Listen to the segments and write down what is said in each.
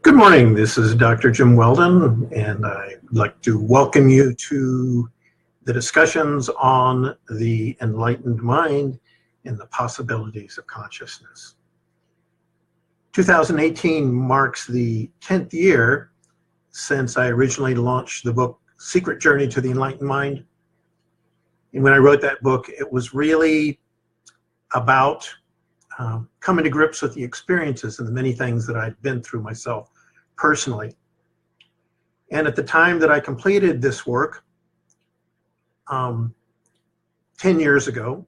Good morning, this is Dr. Jim Weldon, and I'd like to welcome you to the discussions on the enlightened mind and the possibilities of consciousness. 2018 marks the 10th year since I originally launched the book, Secret Journey to the Enlightened Mind. And when I wrote that book, it was really about coming to grips with the experiences and the many things that I'd been through myself personally. And at the time that I completed this work, 10 years ago,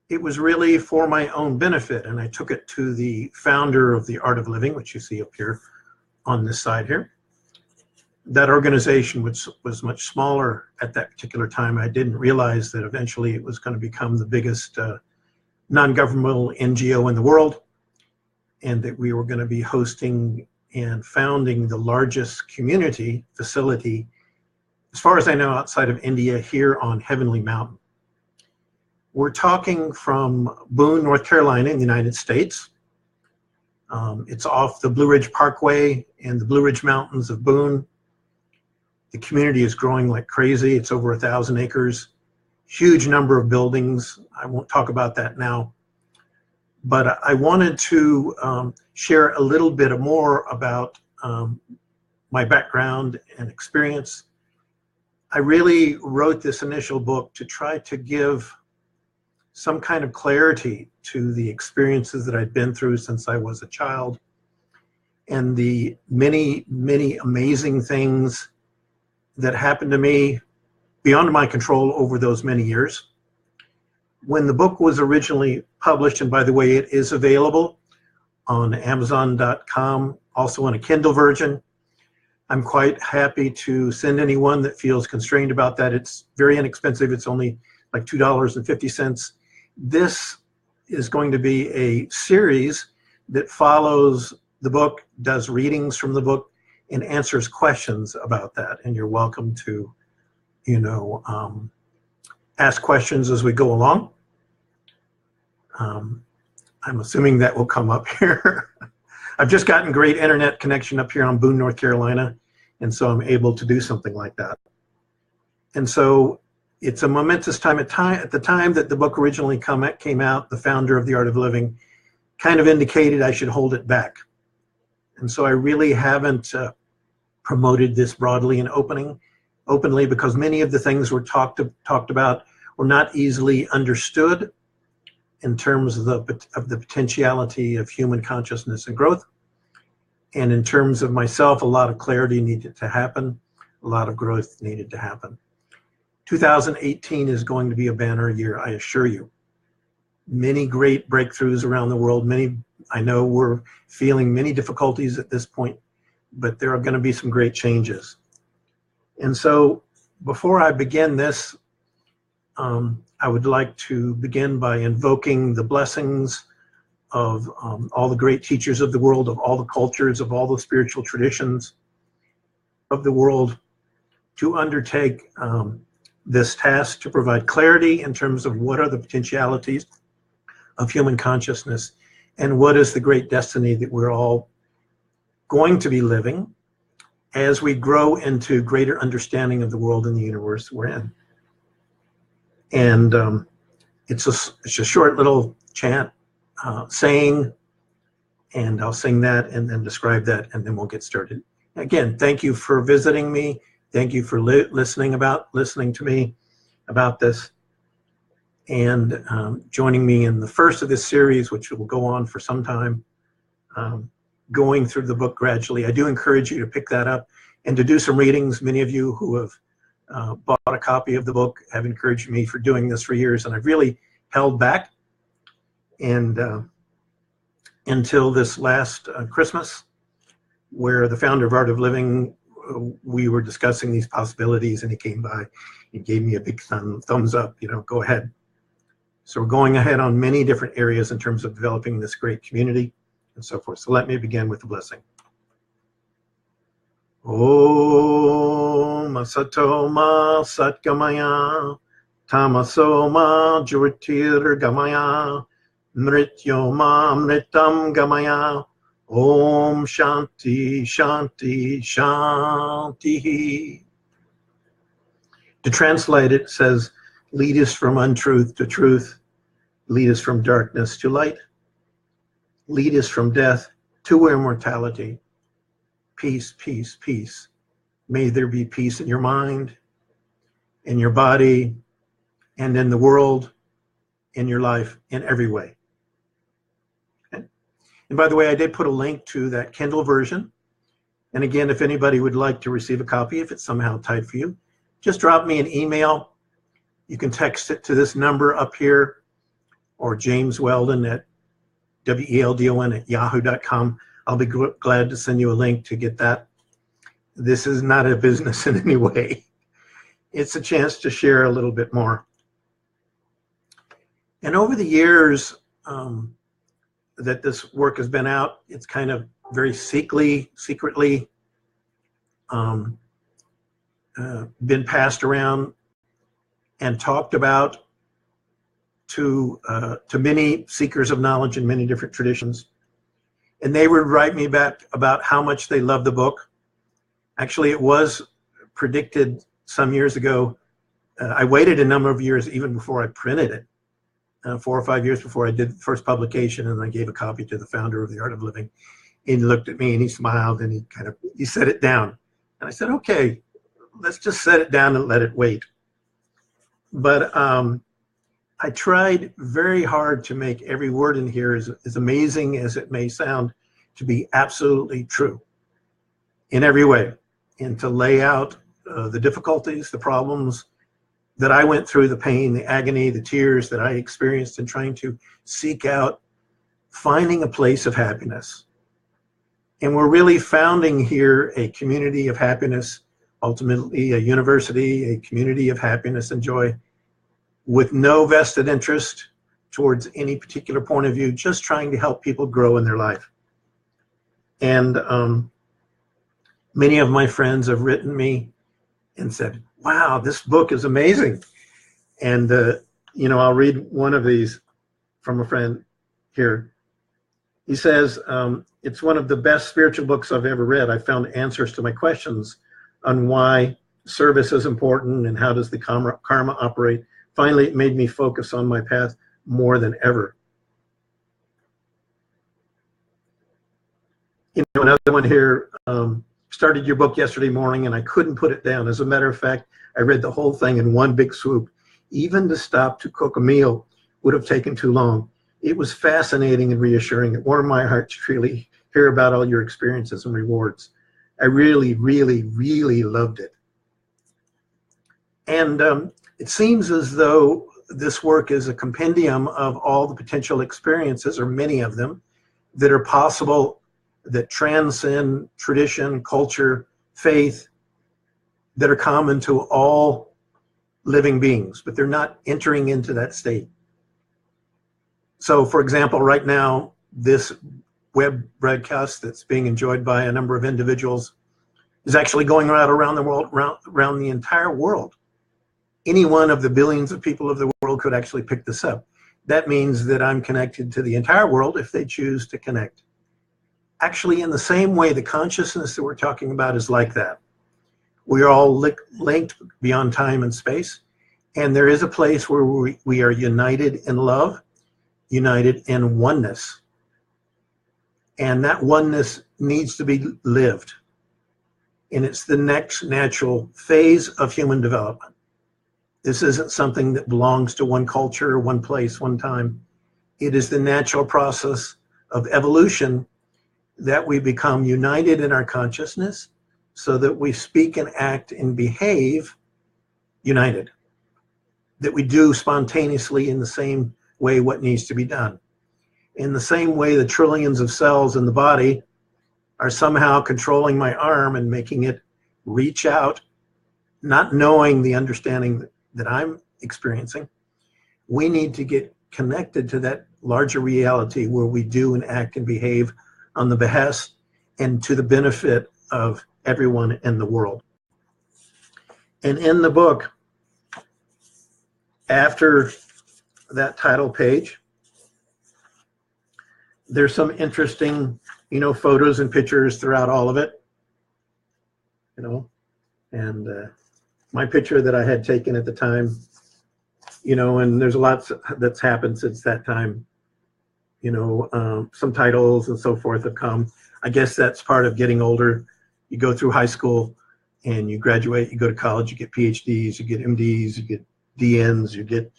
it was really for my own benefit. And I took it to the founder of the Art of Living, which you see up here on this side here. That organization, which was much smaller at that particular time, I didn't realize that eventually it was going to become the biggest non-governmental NGO in the world, and that we were going to be hosting and founding the largest community facility, as far as I know, outside of India, here on Heavenly Mountain. We're talking from Boone, North Carolina in the United States. It's off the Blue Ridge Parkway and the Blue Ridge Mountains of Boone. The community is growing like crazy. It's over 1,000 acres, huge number of buildings. I won't talk about that now. But I wanted to share a little bit more about my background and experience. I really wrote this initial book to try to give some kind of clarity to the experiences that I'd been through since I was a child, and the many, many amazing things that happened to me beyond my control over those many years. When the book was originally published, and by the way, it is available on Amazon.com, also on a Kindle version. I'm quite happy to send anyone that feels constrained about that. It's very inexpensive. It's only like $2.50. This is going to be a series that follows the book, does readings from the book, and answers questions about that. And you're welcome to, ask questions as we go along. I'm assuming that will come up here. I've just gotten great internet connection up here on Boone, North Carolina, and so I'm able to do something like that. And so it's a momentous time. At the time that the book originally came out, the founder of the Art of Living kind of indicated I should hold it back. And so I really haven't promoted this broadly and openly, because many of the things were talked about were not easily understood in terms of the potentiality of human consciousness and growth. And in terms of myself, a lot of clarity needed to happen, a lot of growth needed to happen. 2018 is going to be a banner year, I assure you. Many great breakthroughs around the world. I know we're feeling many difficulties at this point, but there are going to be some great changes. And so before I begin this, I would like to begin by invoking the blessings of all the great teachers of the world, of all the cultures, of all the spiritual traditions of the world, to undertake this task to provide clarity in terms of what are the potentialities of human consciousness and what is the great destiny that we're all going to be living as we grow into greater understanding of the world and the universe we're in. And it's a short little chant saying, and I'll sing that and then describe that, and then we'll get started. Again, thank you for visiting me. Thank you for listening to me about this, and joining me in the first of this series, which will go on for some time, going through the book gradually. I do encourage you to pick that up and to do some readings. Many of you who have bought a copy of the book have encouraged me for doing this for years, and I've really held back. And until this last Christmas, where the founder of Art of Living, we were discussing these possibilities, and he came by and gave me a big thumbs up, go ahead. So we're going ahead on many different areas in terms of developing this great community and so forth. So let me begin with the blessing. Om Asato Ma Satgamaya Tamaso Ma Jyotirgamaya Mrityo Ma Mritam Gamaya Om Shanti, Shanti, Shanti. To translate it says, lead us from untruth to truth, lead us from darkness to light, lead us from death to immortality. Peace, peace, peace. May there be peace in your mind, in your body, and in the world, in your life, in every way. Okay? And by the way, I did put a link to that Kindle version. And again, if anybody would like to receive a copy, if it's somehow tight for you, just drop me an email. You can text it to this number up here, or James Weldon at WELDON@yahoo.com. I'll be glad to send you a link to get that. This is not a business in any way. It's a chance to share a little bit more. And over the years that this work has been out, it's kind of very secretly been passed around and talked about to many seekers of knowledge in many different traditions. And they would write me back about how much they loved the book. Actually, it was predicted some years ago. I waited a number of years even before I printed it, 4 or 5 years before I did the first publication, and I gave a copy to the founder of The Art of Living. He looked at me and he smiled and he set it down. And I said, okay, let's just set it down and let it wait. But I tried very hard to make every word in here, as amazing as it may sound, to be absolutely true in every way, and to lay out the difficulties, the problems that I went through, the pain, the agony, the tears that I experienced in trying to seek out finding a place of happiness. And we're really founding here a community of happiness, ultimately a university, a community of happiness and joy, with no vested interest towards any particular point of view, just trying to help people grow in their life. And many of my friends have written me and said, wow, this book is amazing. And, I'll read one of these from a friend here. He says, it's one of the best spiritual books I've ever read. I found answers to my questions on why service is important and how does the karma operate. Finally, it made me focus on my path more than ever. Another one here, started your book yesterday morning and I couldn't put it down. As a matter of fact, I read the whole thing in one big swoop. Even to stop to cook a meal would have taken too long. It was fascinating and reassuring. It warmed my heart to really hear about all your experiences and rewards. I really, really, really loved it. And it seems as though this work is a compendium of all the potential experiences, or many of them, that are possible, that transcend tradition, culture, faith, that are common to all living beings, but they're not entering into that state. So, for example, right now, this web broadcast that's being enjoyed by a number of individuals is actually going around the world, around the entire world. Any one of the billions of people of the world could actually pick this up. That means that I'm connected to the entire world if they choose to connect. Actually, in the same way, the consciousness that we're talking about is like that. We are all linked beyond time and space, and there is a place where we are united in love, united in oneness. And that oneness needs to be lived. And it's the next natural phase of human development. This isn't something that belongs to one culture, one place, one time. It is the natural process of evolution that we become united in our consciousness so that we speak and act and behave united. That we do spontaneously in the same way what needs to be done. In the same way, the trillions of cells in the body are somehow controlling my arm and making it reach out, not knowing the understanding that I'm experiencing. We need to get connected to that larger reality where we do and act and behave on the behest and to the benefit of everyone in the world. And in the book, after that title page, there's some interesting photos and pictures throughout all of it, and my picture that I had taken at the time, and there's a lot that's happened since that time. Some titles and so forth have come. I guess that's part of getting older. You go through high school and you graduate, you go to college, you get PhDs, you get MDs, you get DNs, you get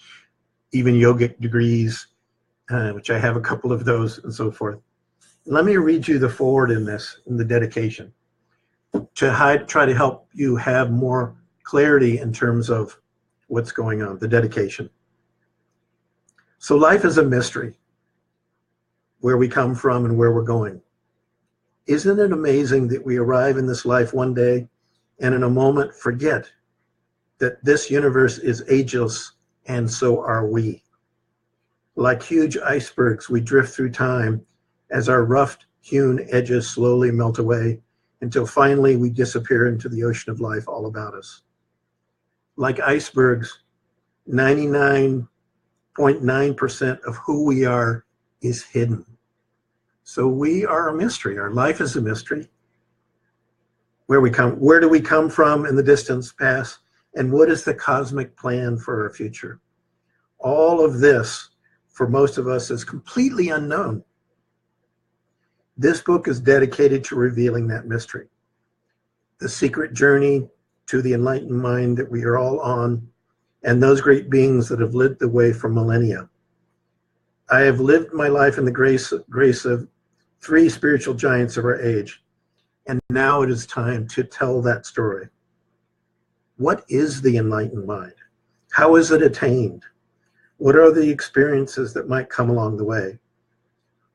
even yogic degrees, which I have a couple of those and so forth. Let me read you the foreword in the dedication, to try to help you have more clarity in terms of what's going on, the dedication. So life is a mystery, where we come from and where we're going. Isn't it amazing that we arrive in this life one day and in a moment forget that this universe is ageless and so are we? Like huge icebergs, we drift through time as our rough-hewn edges slowly melt away until finally we disappear into the ocean of life all about us. Like icebergs, 99.9% of who we are is hidden. So we are a mystery. Our life is a mystery. Where do we come from in the distant past? And what is the cosmic plan for our future? All of this, for most of us, is completely unknown. This book is dedicated to revealing that mystery. The secret journey to the enlightened mind that we are all on, and those great beings that have lived the way for millennia. I have lived my life in the grace of 3 spiritual giants of our age, and now it is time to tell that story. What is the enlightened mind? How is it attained? What are the experiences that might come along the way?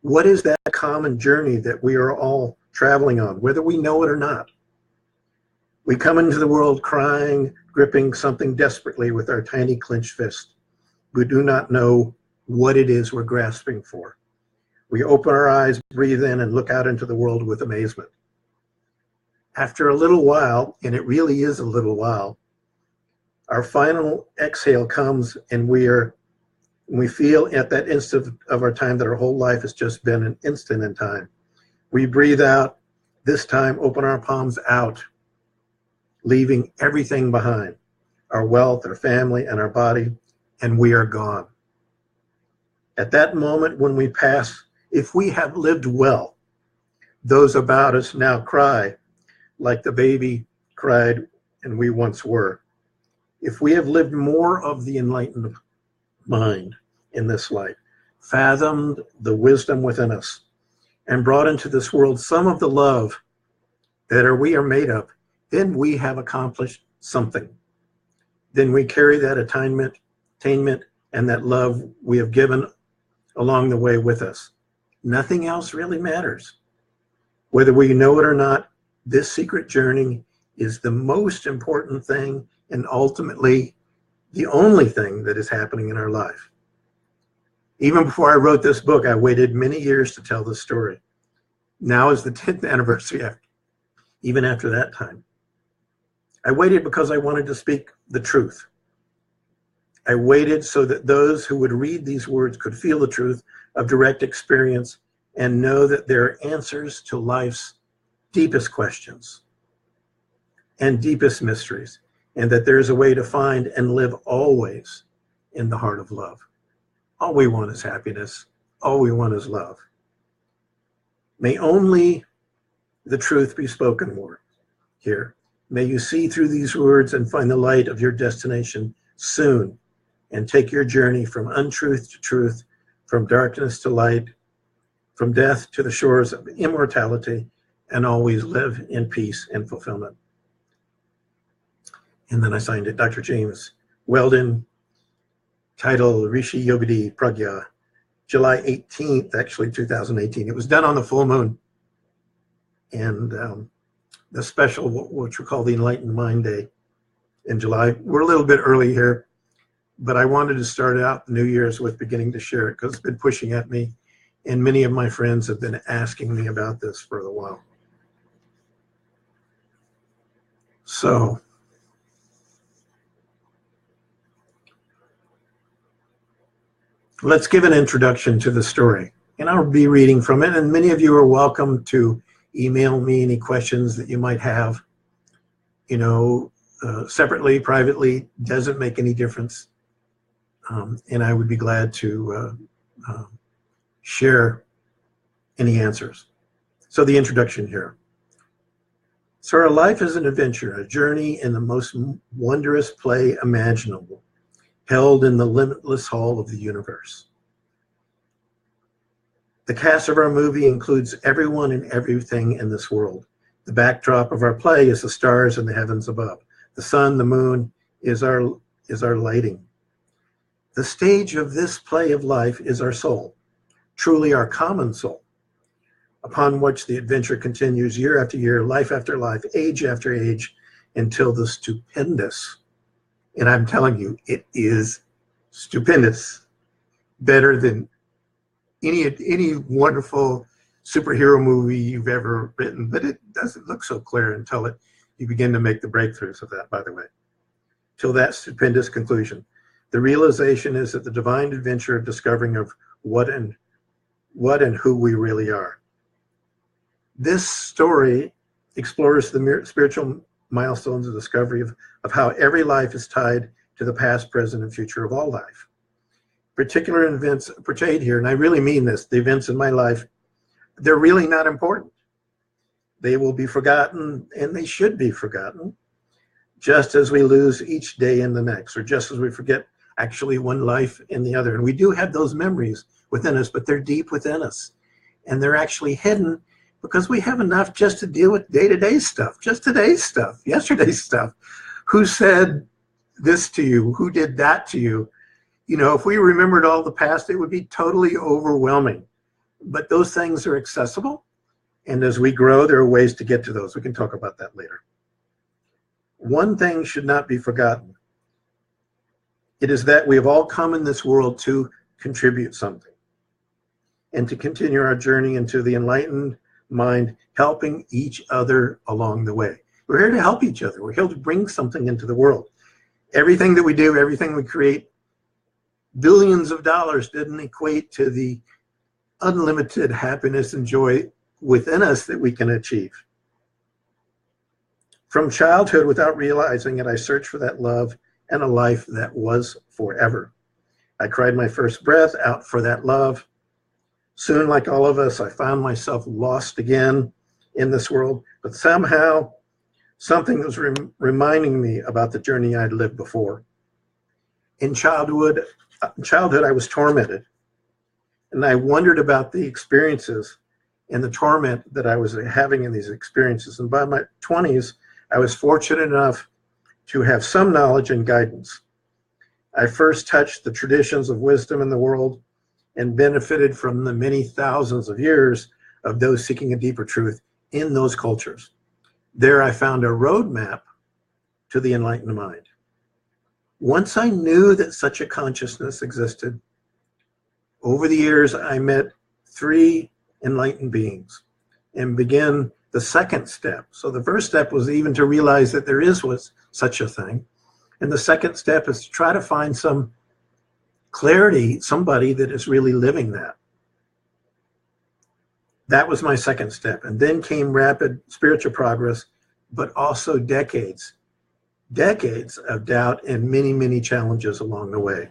What is that common journey that we are all traveling on, whether we know it or not? We come into the world crying, gripping something desperately with our tiny clenched fist. We do not know what it is we're grasping for. We open our eyes, breathe in, and look out into the world with amazement. After a little while, and it really is a little while, our final exhale comes, and we feel at that instant of our time that our whole life has just been an instant in time. We breathe out, this time open our palms out, leaving everything behind, our wealth, our family, and our body, and we are gone. At that moment when we pass, if we have lived well, those about us now cry like the baby cried and we once were. If we have lived more of the enlightened mind in this life, fathomed the wisdom within us, and brought into this world some of the love that we are made of, then we have accomplished something. Then we carry that attainment, and that love we have given along the way with us. Nothing else really matters. Whether we know it or not, this secret journey is the most important thing and ultimately the only thing that is happening in our life. Even before I wrote this book, I waited many years to tell this story. Now is the 10th anniversary, even after that time. I waited because I wanted to speak the truth. I waited so that those who would read these words could feel the truth of direct experience and know that there are answers to life's deepest questions and deepest mysteries, and that there is a way to find and live always in the heart of love. All we want is happiness. All we want is love. May only the truth be spoken more here. May you see through these words and find the light of your destination soon, and take your journey from untruth to truth, from darkness to light, from death to the shores of immortality, and always live in peace and fulfillment. And then I signed it, Dr. James Weldon, title Rishi Yogadhi Pragya, July 18th, actually 2018. It was done on the full moon. And the special, which we call the Enlightened Mind Day in July. We're a little bit early here, but I wanted to start out New Year's with beginning to share it because it's been pushing at me, and many of my friends have been asking me about this for a while. So, let's give an introduction to the story and I'll be reading from it. And many of you are welcome to email me any questions that you might have. Separately, privately, doesn't make any difference. And I would be glad to share any answers. So the introduction here. So our life is an adventure, a journey in the most wondrous play imaginable, held in the limitless hall of the universe. The cast of our movie includes everyone and everything in this world. The backdrop of our play is the stars in the heavens above. The sun, the moon is our lighting. The stage of this play of life is our soul, truly our common soul, upon which the adventure continues year after year, life after life, age after age, until the stupendous, and I'm telling you, it is stupendous, better than any wonderful superhero movie you've ever written, but it doesn't look so clear until you begin to make the breakthroughs of that, by the way, till that stupendous conclusion. The realization is that the divine adventure of discovering of what and who we really are. This story explores the spiritual milestones of discovery of how every life is tied to the past, present, and future of all life. Particular events portrayed here, and I really mean this, the events in my life, they're really not important. They will be forgotten, and they should be forgotten, just as we lose each day in the next, or just as we forget actually one life in the other. And we do have those memories within us, but they're deep within us. And they're actually hidden because we have enough just to deal with day-to-day stuff, just today's stuff, yesterday's stuff. Who said this to you? Who did that to you? If we remembered all the past, it would be totally overwhelming. But those things are accessible. And as we grow, there are ways to get to those. We can talk about that later. One thing should not be forgotten. It is that we have all come in this world to contribute something and to continue our journey into the enlightened mind, helping each other along the way. We're here to help each other. We're here to bring something into the world. Everything that we do, everything we create, billions of dollars didn't equate to the unlimited happiness and joy within us that we can achieve. From childhood, without realizing it, I searched for that love and a life that was forever. I cried my first breath out for that love. Soon, like all of us, I found myself lost again in this world, but somehow something was reminding me about the journey I'd lived before. In childhood, I was tormented, and I wondered about the experiences and the torment that I was having in these experiences. And by my 20s, I was fortunate enough to have some knowledge and guidance. I first touched the traditions of wisdom in the world and benefited from the many thousands of years of those seeking a deeper truth in those cultures. There I found a roadmap to the enlightened mind. Once I knew that such a consciousness existed, over the years I met 3 enlightened beings and began the second step. So the first step was even to realize that there was such a thing. And the second step is to try to find some clarity, somebody that is really living that. That was my second step. And then came rapid spiritual progress, but also decades of doubt and many, many challenges along the way.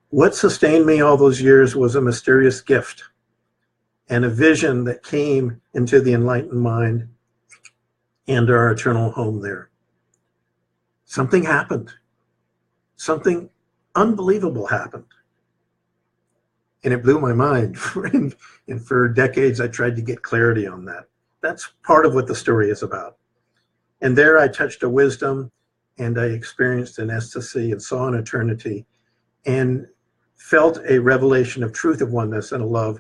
What sustained me all those years was a mysterious gift and a vision that came into the enlightened mind and our eternal home there. Something happened. Something unbelievable happened. And it blew my mind. And for decades, I tried to get clarity on that. That's part of what the story is about. And there I touched a wisdom, and I experienced an ecstasy and saw an eternity and felt a revelation of truth of oneness and a love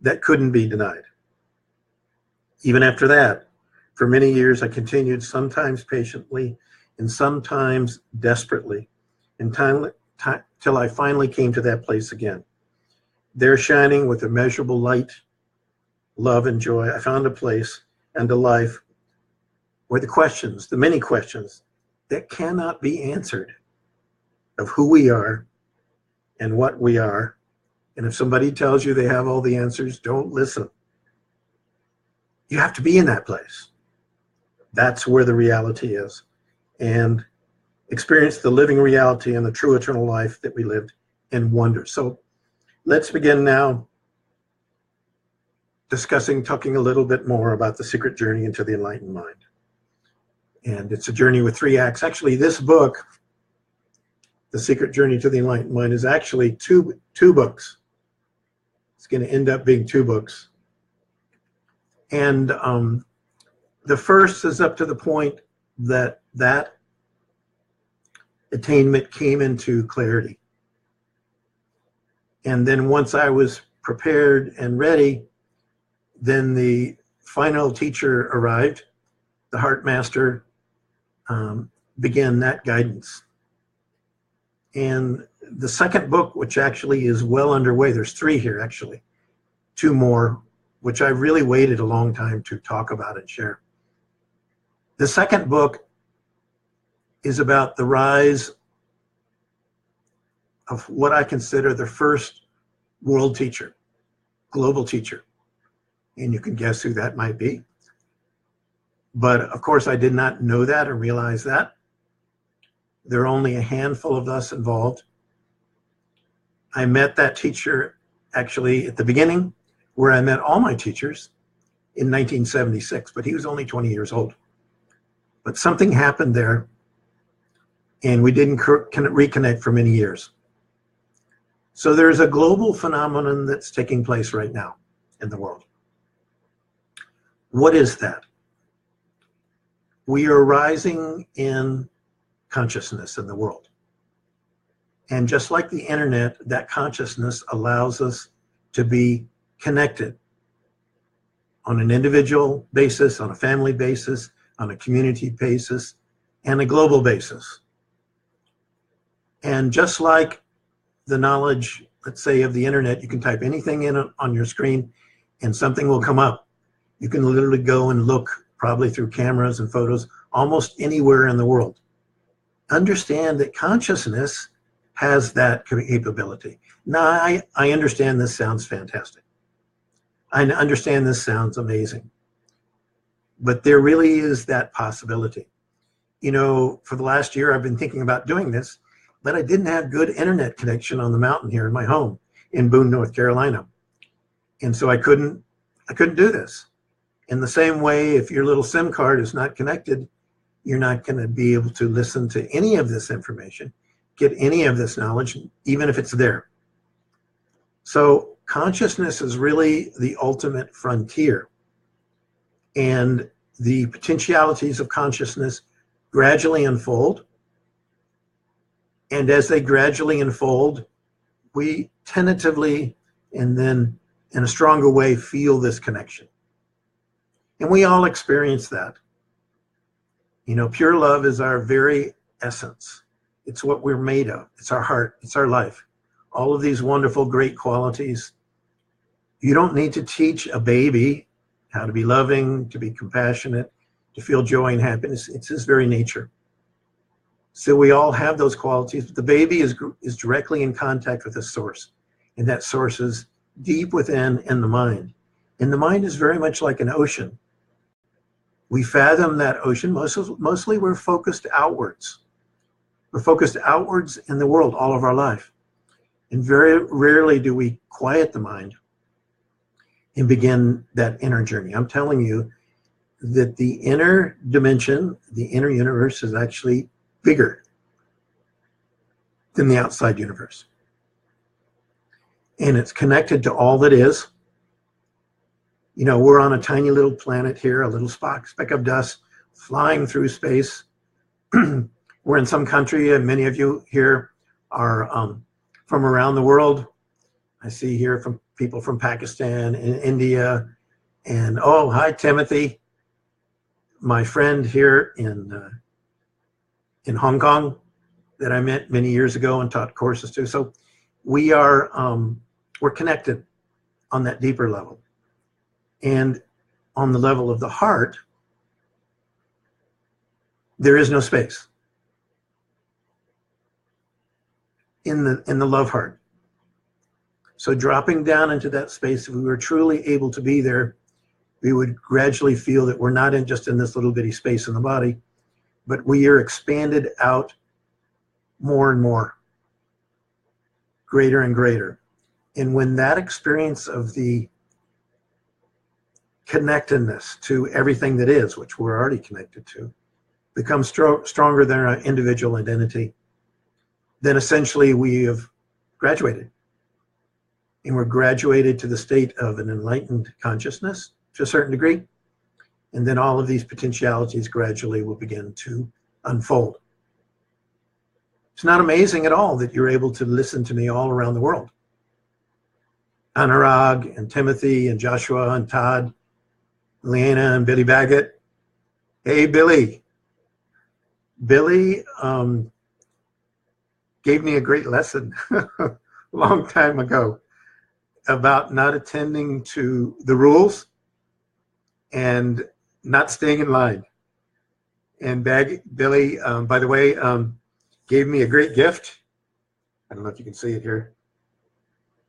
that couldn't be denied. Even after that, for many years, I continued, sometimes patiently and sometimes desperately, till I finally came to that place again. There, shining with immeasurable light, love, and joy, I found a place and a life where the many questions that cannot be answered of who we are and what we are And if somebody tells you they have all the answers, don't listen. You have to be in that place. That's where the reality is. And experience the living reality and the true eternal life that we lived in wonder. So let's begin now talking a little bit more about the secret journey into the enlightened mind. And it's a journey with 3 acts. Actually, this book, The Secret Journey to the Enlightened Mind, is actually two books. It's going to end up being 2 books. And the first is up to the point that attainment came into clarity. And then once I was prepared and ready, then the final teacher arrived, the heart master, began that guidance. And the second book, which actually is well underway, there's 3 here actually, 2 more, which I really waited a long time to talk about and share. The second book is about the rise of what I consider the first world teacher, global teacher. And you can guess who that might be. But of course, I did not know that or realize that. There are only a handful of us involved. I met that teacher actually at the beginning, where I met all my teachers in 1976, but he was only 20 years old. But something happened there, and we didn't reconnect for many years. So there's a global phenomenon that's taking place right now in the world. What is that? We are rising in consciousness in the world. And just like the internet, that consciousness allows us to be connected on an individual basis, on a family basis, on a community basis, and a global basis. And just like the knowledge, let's say, of the internet, you can type anything in on your screen and something will come up. You can literally go and look, probably through cameras and photos, almost anywhere in the world. Understand that consciousness has that capability. Now, I understand this sounds fantastic. I understand this sounds amazing. But there really is that possibility. You know, for the last year, I've been thinking about doing this, but I didn't have good internet connection on the mountain here in my home in Boone, North Carolina. And so I couldn't do this. In the same way, if your little SIM card is not connected, you're not going to be able to listen to any of this information, get any of this knowledge, even if it's there. So consciousness is really the ultimate frontier. And the potentialities of consciousness gradually unfold. And as they gradually unfold, we tentatively and then in a stronger way feel this connection. And we all experience that. You know, pure love is our very essence. It's what we're made of. It's our heart. It's our life. All of these wonderful, great qualities. You don't need to teach a baby how to be loving, to be compassionate, to feel joy and happiness. It's his very nature. So we all have those qualities, but the baby is directly in contact with the source. And that source is deep within in the mind. And the mind is very much like an ocean. We fathom that ocean. Mostly we're focused outwards. We're focused outwards in the world all of our life. And very rarely do we quiet the mind and begin that inner journey. I'm telling you that the inner dimension, the inner universe, is actually bigger than the outside universe. And it's connected to all that is. You know, we're on a tiny little planet here, a little speck of dust flying through space. We're in some country, and many of you here are from around the world. I see here from people from Pakistan and India. And oh, hi, Timothy, my friend here in Hong Kong that I met many years ago and taught courses to. So we are, we're connected on that deeper level. And on the level of the heart, there is no space. In the love heart. So dropping down into that space, if we were truly able to be there, we would gradually feel that we're not just in this little bitty space in the body, but we are expanded out more and more, greater and greater. And when that experience of the connectedness to everything that is, which we're already connected to, becomes stronger than our individual identity, then essentially we have graduated. And we're graduated to the state of an enlightened consciousness to a certain degree. And then all of these potentialities gradually will begin to unfold. It's not amazing at all that you're able to listen to me all around the world. Anurag and Timothy and Joshua and Todd, Leanna and Billy Baggett. Hey, Billy. Billy gave me a great lesson a long time ago about not attending to the rules and not staying in line. And Billy, by the way, gave me a great gift. I don't know if you can see it here.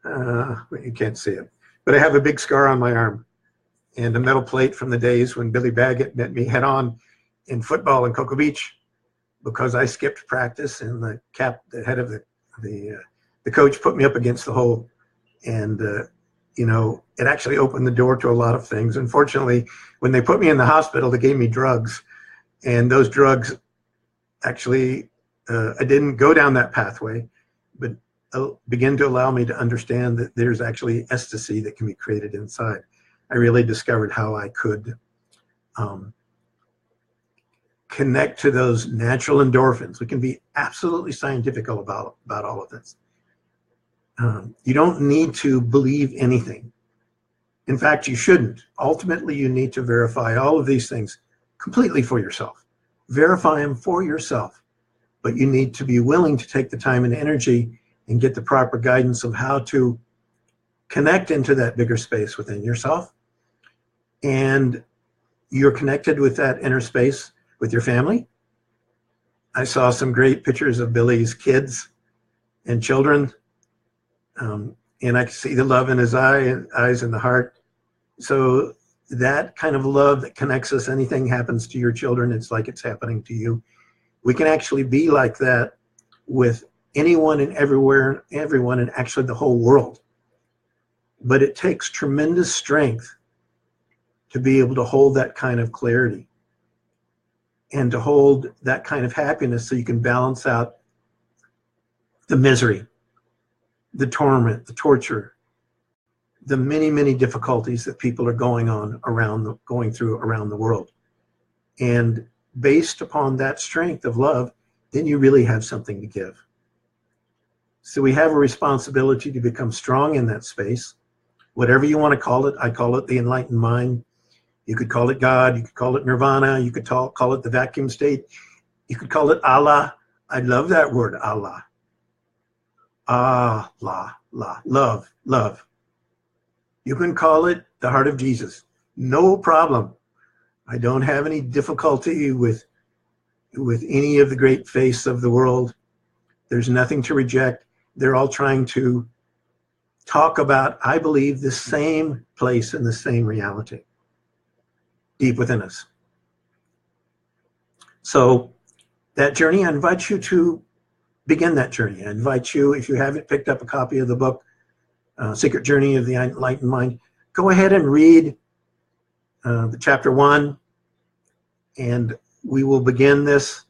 You can't see it. But I have a big scar on my arm and a metal plate from the days when Billy Baggett met me head on in football in Cocoa Beach because I skipped practice and the head of the coach put me up against the hole. And, it actually opened the door to a lot of things. Unfortunately, when they put me in the hospital, they gave me drugs. And those drugs actually, I didn't go down that pathway, but begin to allow me to understand that there's actually ecstasy that can be created inside. I really discovered how I could connect to those natural endorphins. We can be absolutely scientific about all of this. You don't need to believe anything. In fact, you shouldn't. Ultimately, you need to verify all of these things completely for yourself. Verify them for yourself. But you need to be willing to take the time and energy and get the proper guidance of how to connect into that bigger space within yourself. And you're connected with that inner space with your family. I saw some great pictures of Billy's kids and children. And I could see the love in his eyes and the heart. So that kind of love that connects us, anything happens to your children, it's like it's happening to you. We can actually be like that with anyone and everywhere, everyone, and actually the whole world. But it takes tremendous strength to be able to hold that kind of clarity and to hold that kind of happiness so you can balance out the misery, the torment, the torture, the many, many difficulties that people are going through around the world. And based upon that strength of love, then you really have something to give. So we have a responsibility to become strong in that space. Whatever you want to call it, I call it the enlightened mind. You could call it God, you could call it nirvana, you could call it the vacuum state, you could call it Allah. I love that word, Allah. Allah, love, love. You can call it the heart of Jesus. No problem. I don't have any difficulty with any of the great faiths of the world. There's nothing to reject. They're all trying to talk about, I believe, the same place and the same reality deep within us. So that journey, I invite you to begin that journey. I invite you, if you haven't picked up a copy of the book, Secret Journey of the Enlightened Mind, go ahead and read the chapter 1, and we will begin this.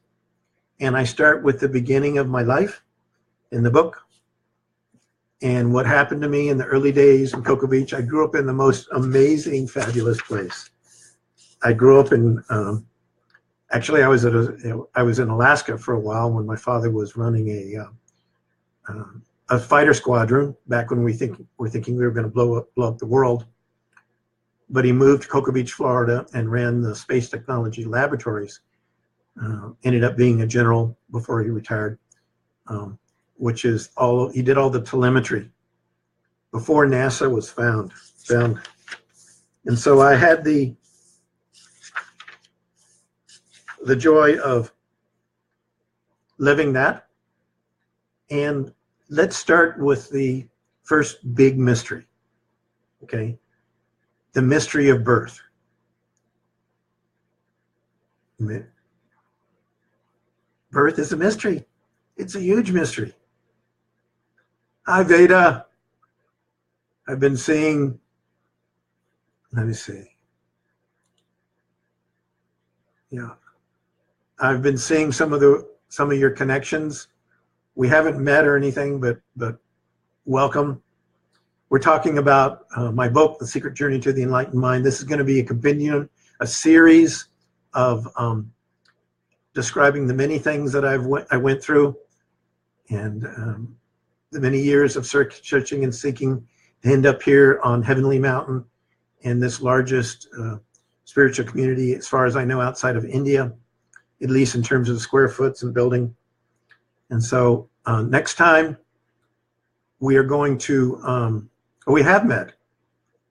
And I start with the beginning of my life in the book and what happened to me in the early days in Cocoa Beach. I grew up in the most amazing, fabulous place. I grew up in, actually I was in Alaska for a while when my father was running a fighter squadron back when we're thinking we were going to blow up the world. But he moved to Cocoa Beach, Florida, and ran the space technology laboratories. Ended up being a general before he retired, he did all the telemetry before NASA was found. And so I had the joy of living that. And let's start with the first big mystery, okay? The mystery of birth. Birth is a mystery. It's a huge mystery. Hi, Veda. I've been seeing, let me see. Yeah. I've been seeing some of your connections. We haven't met or anything, but welcome. We're talking about my book, The Secret Journey to the Enlightened Mind. This is going to be a compendium, a series of describing the many things that I went through, and the many years of searching and seeking to end up here on Heavenly Mountain in this largest spiritual community, as far as I know, outside of India, at least in terms of square foots and building. And so next time we are going to, we have met.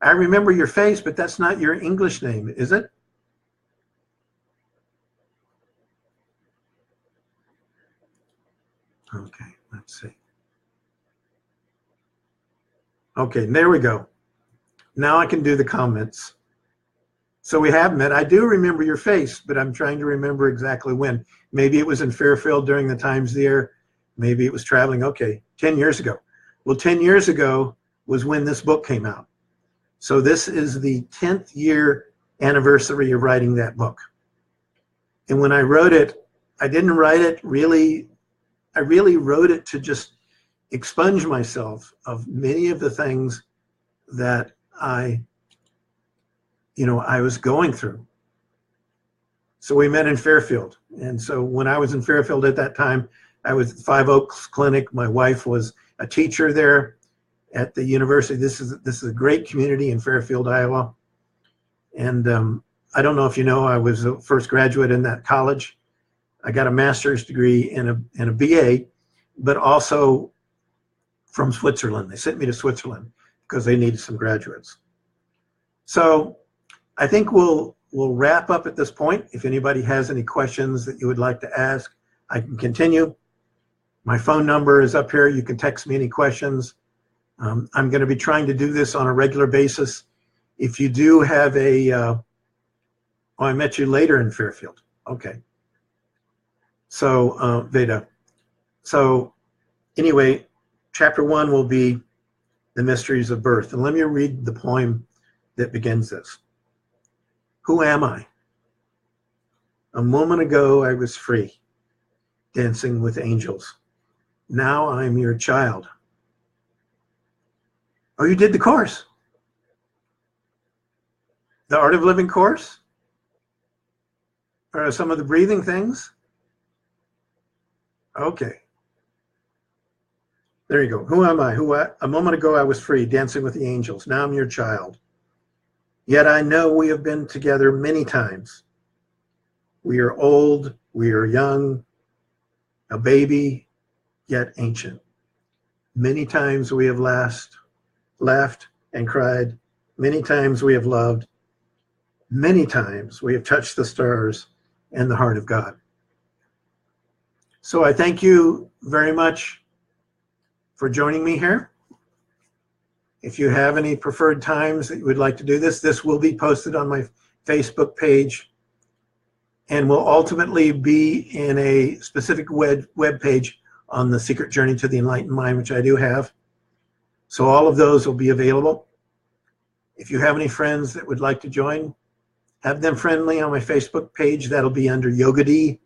I remember your face, but that's not your English name, is it? Okay, let's see. Okay, there we go. Now I can do the comments. So we have met. I do remember your face, but I'm trying to remember exactly when. Maybe it was in Fairfield during the times there. Maybe it was traveling. Okay, 10 years ago. Well, 10 years ago was when this book came out. So this is the 10th year anniversary of writing that book. And when I wrote it, I didn't write it really, I really wrote it to just expunge myself of many of the things that I was going through. So we met in Fairfield. And so when I was in Fairfield at that time, I was at Five Oaks Clinic. My wife was a teacher there at the university. This is a great community in Fairfield, Iowa. And I don't know if you know, I was the first graduate in that college. I got a master's degree and a BA, but also from Switzerland. They sent me to Switzerland because they needed some graduates. So I think we'll wrap up at this point. If anybody has any questions that you would like to ask, I can continue. My phone number is up here. You can text me any questions. I'm going to be trying to do this on a regular basis. If you do have oh, I met you later in Fairfield. Okay. So, Veda. So, anyway, chapter 1 will be the mysteries of birth. And let me read the poem that begins this. Who am I? A moment ago, I was free, dancing with angels. Now I'm your child. Oh, you did the course? The Art of Living course? Or some of the breathing things? Okay. There you go. Who am I? A moment ago I was free, dancing with the angels. Now I'm your child. Yet I know we have been together many times. We are old, we are young, a baby, yet ancient. Many times we have laughed and cried. Many times we have loved. Many times we have touched the stars and the heart of God. So I thank you very much for joining me here. If you have any preferred times that you would like to do this, this will be posted on my Facebook page and will ultimately be in a specific web page on the Secret Journey to the Enlightened Mind, which I do have. So all of those will be available. If you have any friends that would like to join, have them friendly on my Facebook page. That'll be under Yogadhi.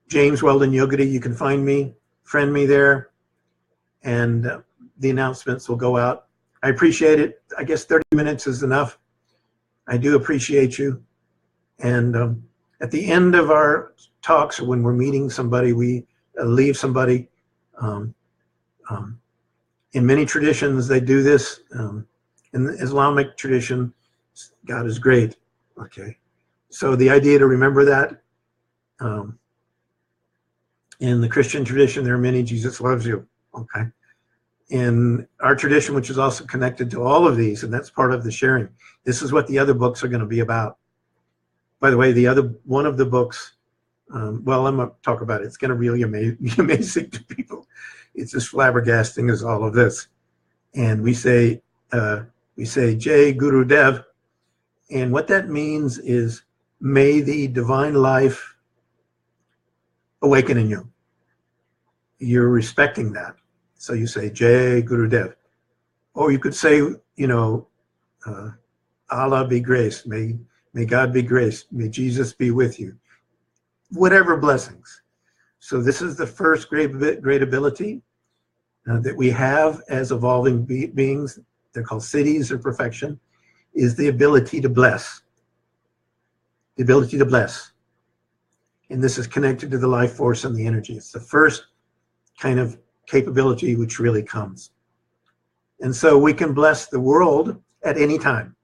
James Weldon Yogadhi, you can find me, friend me there, and the announcements will go out. I appreciate it. I guess 30 minutes is enough. I do appreciate you. And at the end of our talks, or when we're meeting somebody, we leave somebody. In many traditions, they do this. In the Islamic tradition, God is great. Okay. So the idea to remember that. In the Christian tradition, there are many, Jesus loves you. Okay. In our tradition, which is also connected to all of these, and that's part of the sharing. This is what the other books are going to be about. By the way, one of the books, well, I'm going to talk about it. It's going to really be amazing to people. It's as flabbergasting as all of this. And we say Jai Guru Dev, and what that means is, may the divine life awaken in you. You're respecting that. So you say Jai Guru Dev. Or you could say, Allah be graced. May God be graced. May Jesus be with you. Whatever blessings. So this is the first great ability that we have as evolving beings. They're called cities of perfection, is the ability to bless. The ability to bless. And this is connected to the life force and the energy. It's the first kind of capability which really comes. And so we can bless the world at any time.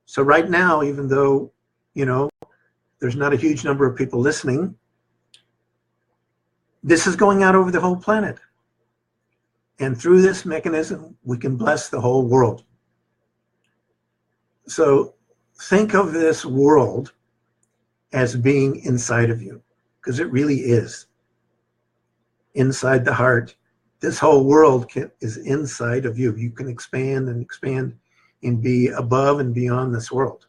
So right now, even though, there's not a huge number of people listening, this is going out over the whole planet. And through this mechanism, we can bless the whole world. So think of this world as being inside of you, because it really is. Inside the heart, this whole world is inside of you. You can expand and expand and be above and beyond this world.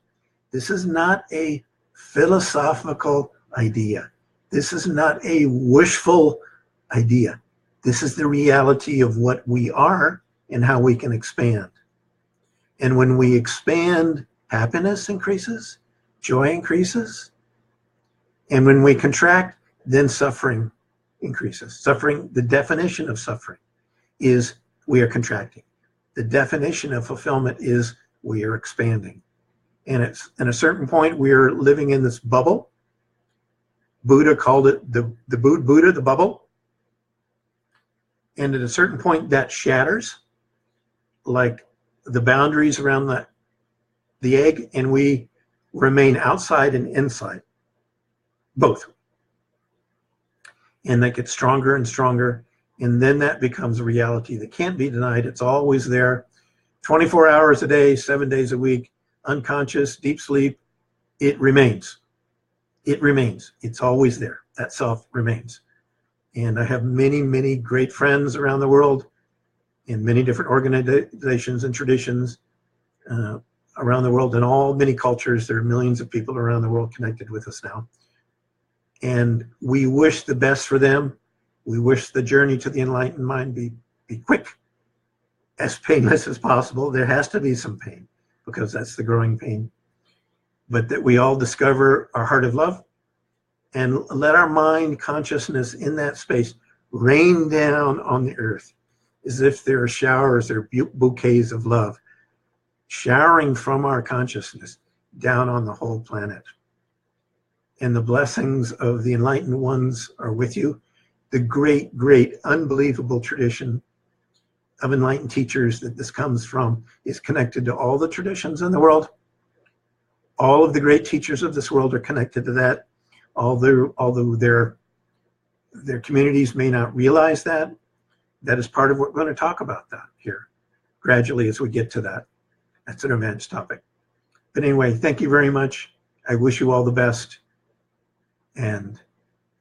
This is not a philosophical idea. This is not a wishful idea. This is the reality of what we are and how we can expand. And when we expand, happiness increases, joy increases. And when we contract, then suffering increases. Suffering, the definition of suffering is we are contracting. The definition of fulfillment is we are expanding. And it's at a certain point, we are living in this bubble. Buddha called it the Buddha, the bubble. And at a certain point, that shatters, like the boundaries around the egg, and we remain outside and inside, both. And that gets stronger and stronger, and then that becomes a reality that can't be denied. It's always there, 24 hours a day, 7 days a week, unconscious, deep sleep. It remains. It remains. It's always there. That self remains. And I have many, many great friends around the world in many different organizations and traditions around the world, in all many cultures. There are millions of people around the world connected with us now. And we wish the best for them. We wish the journey to the enlightened mind be quick, as painless as possible. There has to be some pain, because that's the growing pain. But that we all discover our heart of love and let our mind consciousness in that space rain down on the earth, as if there are showers or bouquets of love showering from our consciousness down on the whole planet. And the blessings of the enlightened ones are with you. The great, great, unbelievable tradition of enlightened teachers that this comes from is connected to all the traditions in the world. All of the great teachers of this world are connected to that. Although their communities may not realize that, that is part of what we're going to talk about that here gradually as we get to that. That's an advanced topic. But anyway, thank you very much. I wish you all the best, and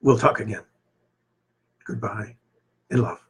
we'll talk again. Goodbye and love.